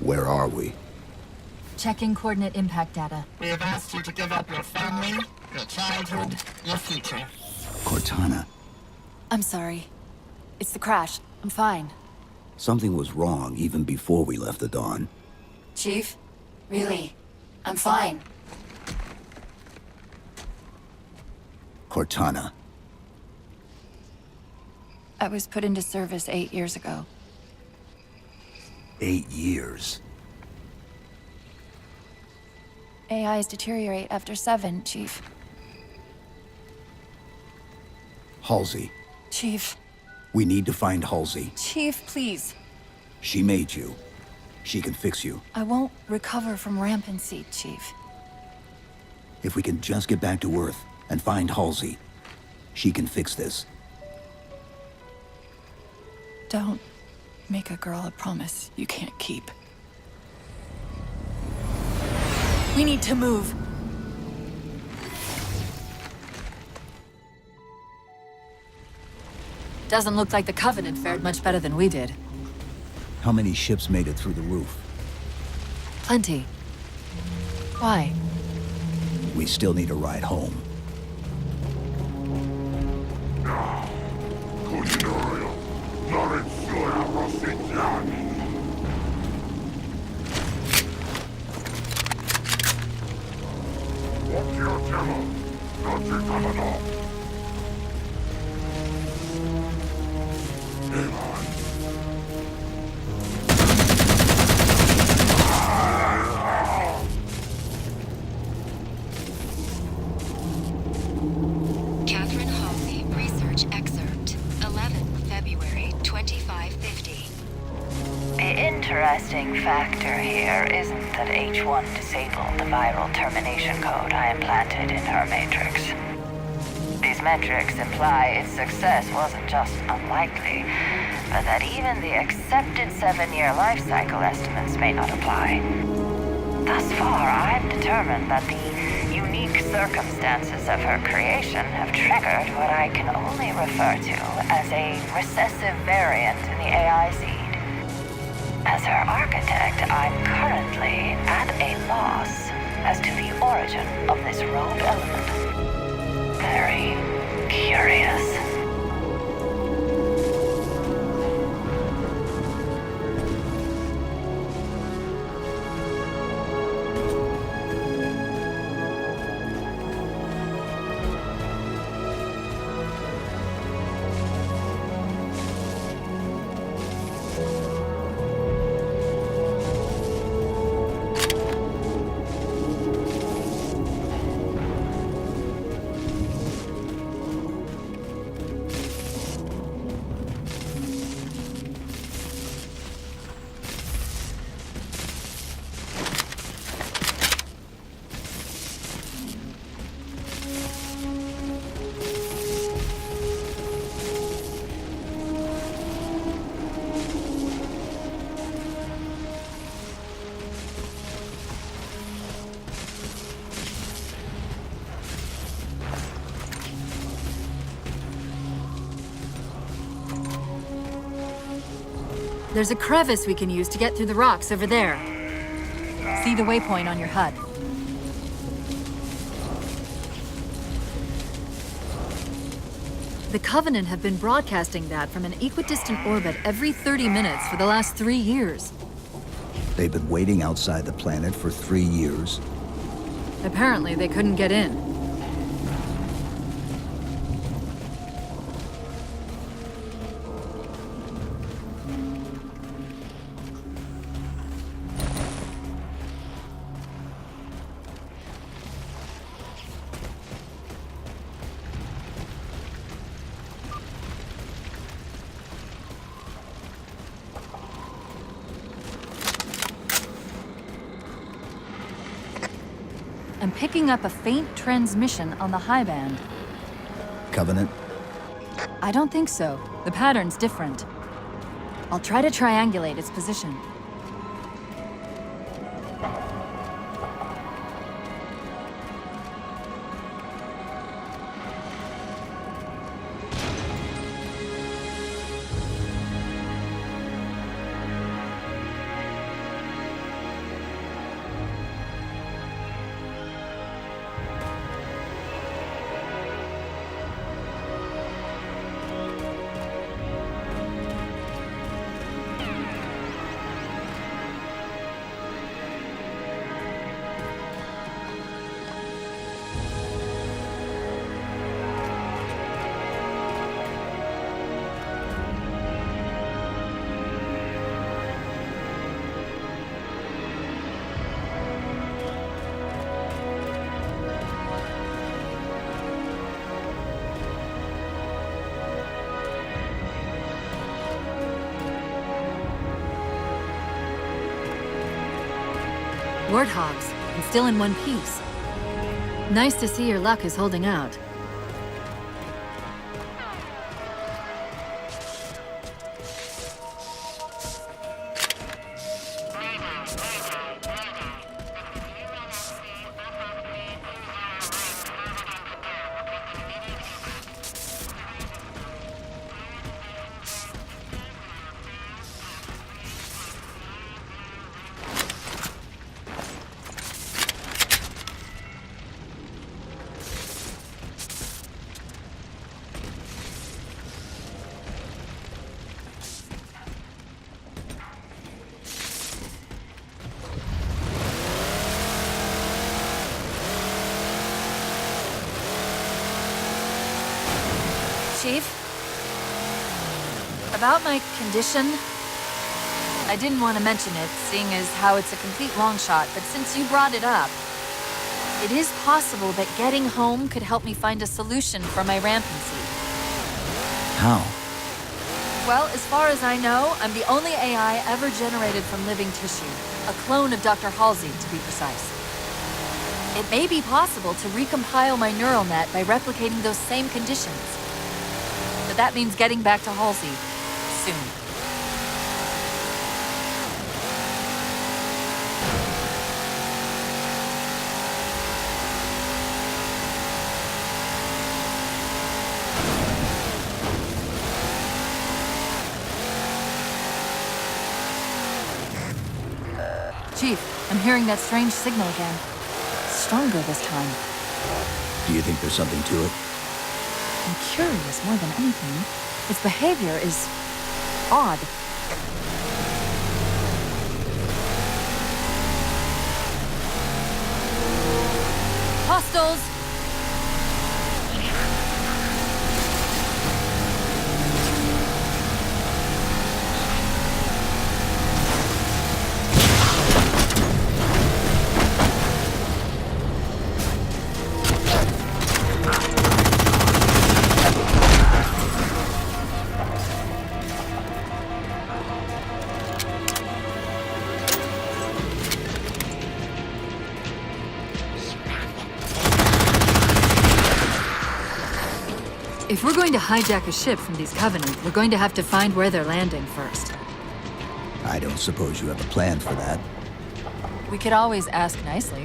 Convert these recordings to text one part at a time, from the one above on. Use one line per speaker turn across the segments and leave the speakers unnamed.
Where are we?
Checking coordinate impact data.
We have asked you to give up your family, your childhood, your future.
Cortana,
I'm sorry. It's the crash. I'm fine.
something was wrong even before we left the Dawn.
Chief? Really? I'm fine.
Cortana,
I was put into service 8 years ago.
8 years.
AIs deteriorate after 7, Chief.
Halsey,
Chief.
we need to find Halsey.
Chief, please.
She made you. She can fix you.
I won't recover from rampancy, Chief.
If we can just get back to Earth and find Halsey, she can fix this.
Don't make a girl a promise you can't keep. We need to move. Doesn't look like the Covenant fared much better than we did.
How many ships made it through the roof?
Plenty. Why?
We still need a ride home.
Catherine Halsey, research excerpt, 11 February 2550.
The interesting factor here isn't that H1 disabled the viral termination code I implanted in her matrix. These metrics imply its success wasn't just unlikely, but that even the accepted 7-year life cycle estimates may not apply. Thus far, I've determined that the unique circumstances of her creation have triggered what I can only refer to as a recessive variant in the AI seed. As her architect, I'm currently at a loss as to the origin of this rogue element. Very curious.
There's a crevice we can use to get through the rocks over there. See the waypoint on your HUD. The Covenant have been broadcasting that from an equidistant orbit every 30 minutes for the last 3 years.
They've been waiting outside the planet for 3 years.
Apparently, they couldn't get in. I'm picking up a faint transmission on the high band.
Covenant?
I don't think so. The pattern's different. I'll try to triangulate its position. Warthogs, and still in one piece. Nice to see your luck is holding out. Chief? About my condition? I didn't want to mention it, seeing as how it's a complete long shot, but since you brought it up, it is possible that getting home could help me find a solution for my rampancy.
How?
Well, as far as I know, I'm the only AI ever generated from living tissue. A clone of Dr. Halsey, to be precise. It may be possible to recompile my neural net by replicating those same conditions. But that means getting back to Halsey soon. Chief, I'm hearing that strange signal again. Stronger this time.
Do you think there's something to it?
I'm curious more than anything. Its behavior is odd. Hostiles! If we're going to hijack a ship from these Covenant, we're going to have to find where they're landing first.
I don't suppose you have a plan for that.
We could always ask nicely.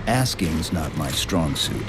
Asking's not my strong suit.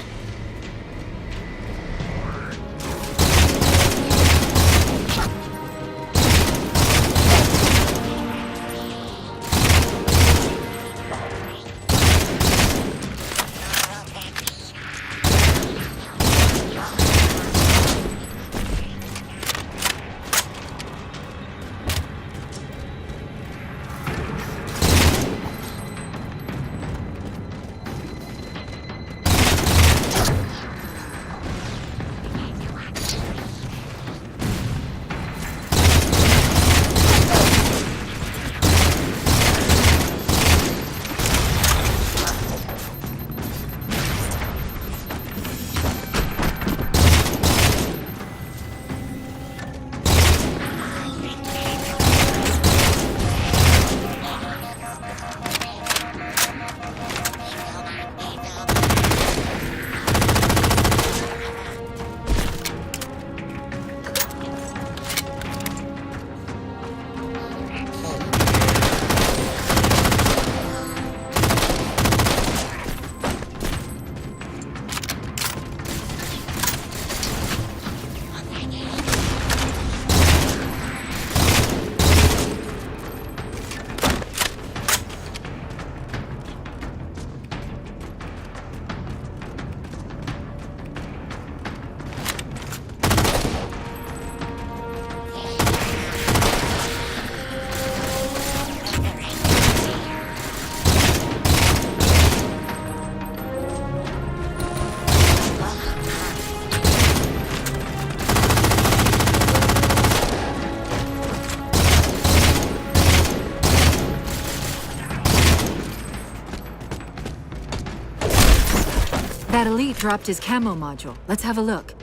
That elite dropped his camo module. Let's have a look.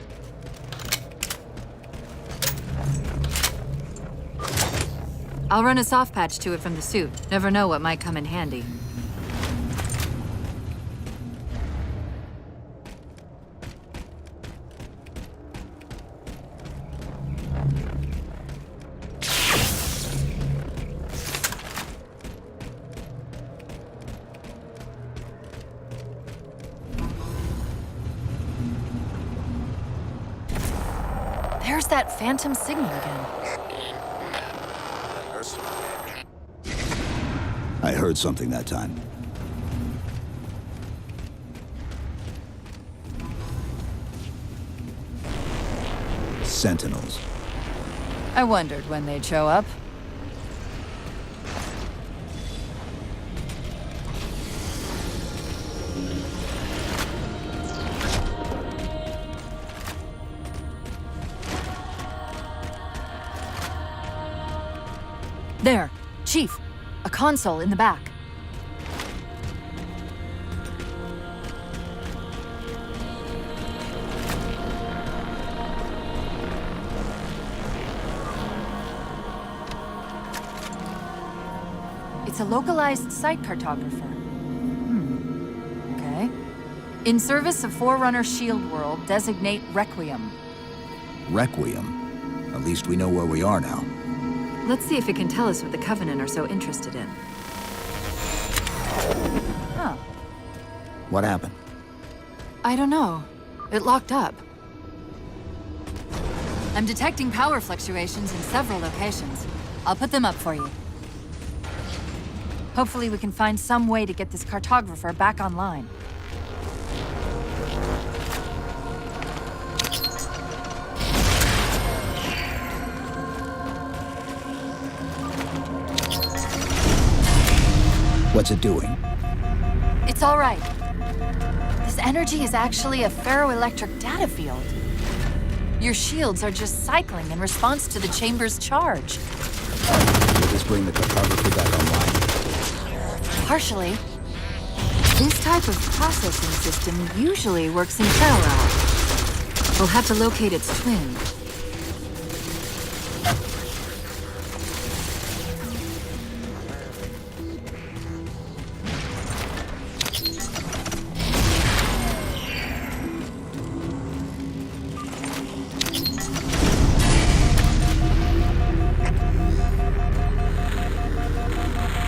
I'll run a soft patch to it from the suit. Never know what might come in handy.
that phantom signal again?
I heard something that time. Sentinels.
I wondered when they'd show up. There, Chief. A console in the back. It's a localized site cartographer. Okay. In service of Forerunner Shield World, designate Requiem.
Requiem. At least we know where we are now.
Let's see if it can tell us what the Covenant are so interested in. Huh.
What happened?
I don't know. It locked up. I'm detecting power fluctuations in several locations. I'll put them up for you. Hopefully we can find some way to get this cartographer back online.
What's it doing?
It's all right. This energy is actually a ferroelectric data field. Your shields are just cycling in response to the chamber's charge.
Will this bring the cartographer back online?
Partially. This type of processing system usually works in parallel. We'll have to locate its twin.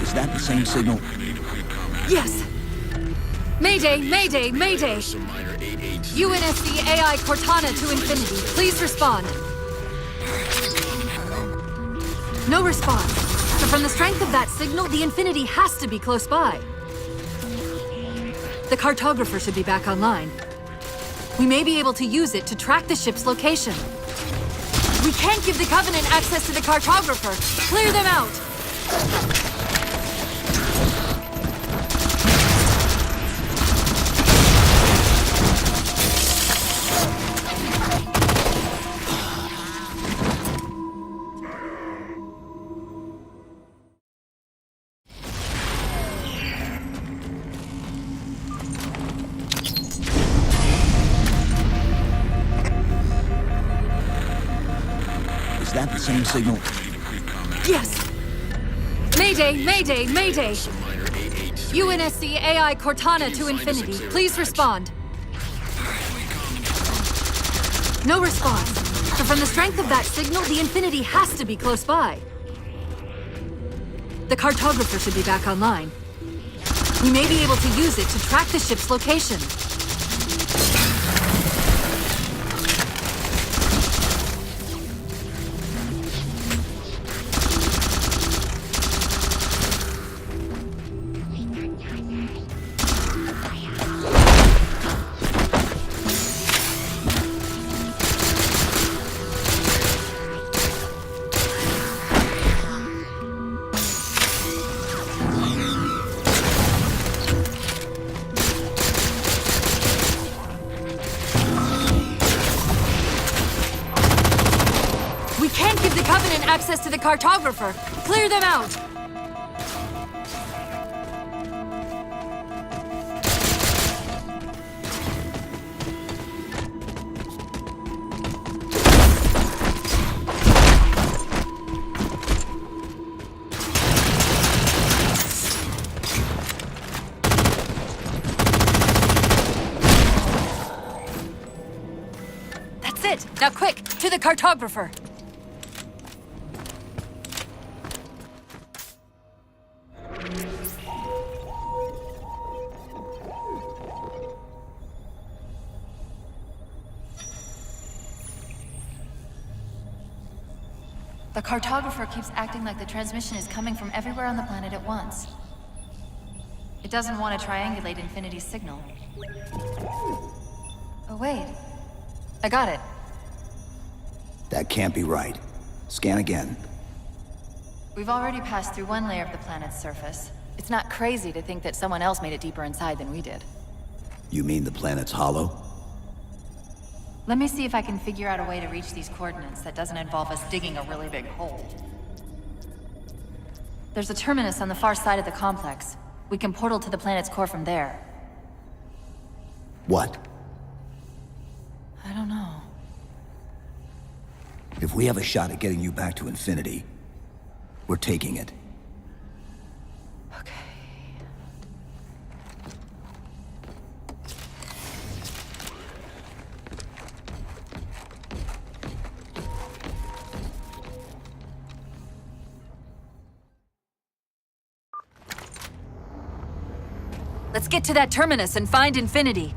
Is that the same signal?
Yes! Mayday, mayday, mayday! UNSC AI Cortana to Infinity, please respond. No response. So from the strength of that signal, the Infinity has to be close by. The cartographer should be back online. We may be able to use it to track the ship's location. We can't give the Covenant access to the cartographer. Clear them out!
Is that the same signal?
Yes! Mayday, mayday, mayday! UNSC AI Cortana to Infinity, please respond. No response. So from the strength of that signal, the Infinity has to be close by. The cartographer should be back online. We may be able to use it to track the ship's location. We can't give the Covenant access to the cartographer. Clear them out! That's it! Now quick, to the cartographer! The cartographer keeps acting like the transmission is coming from everywhere on the planet at once. It doesn't want to triangulate Infinity's signal. Oh, wait. I got it.
That can't be right. Scan again.
We've already passed through one layer of the planet's surface. It's not crazy to think that someone else made it deeper inside than we did.
You mean the planet's hollow?
Let me see if I can figure out a way to reach these coordinates that doesn't involve us digging a really big hole. There's a terminus on the far side of the complex. We can portal to the planet's core from there.
What?
I don't know.
If we have a shot at getting you back to Infinity, we're taking it.
Okay. Let's get to that terminus and find Infinity.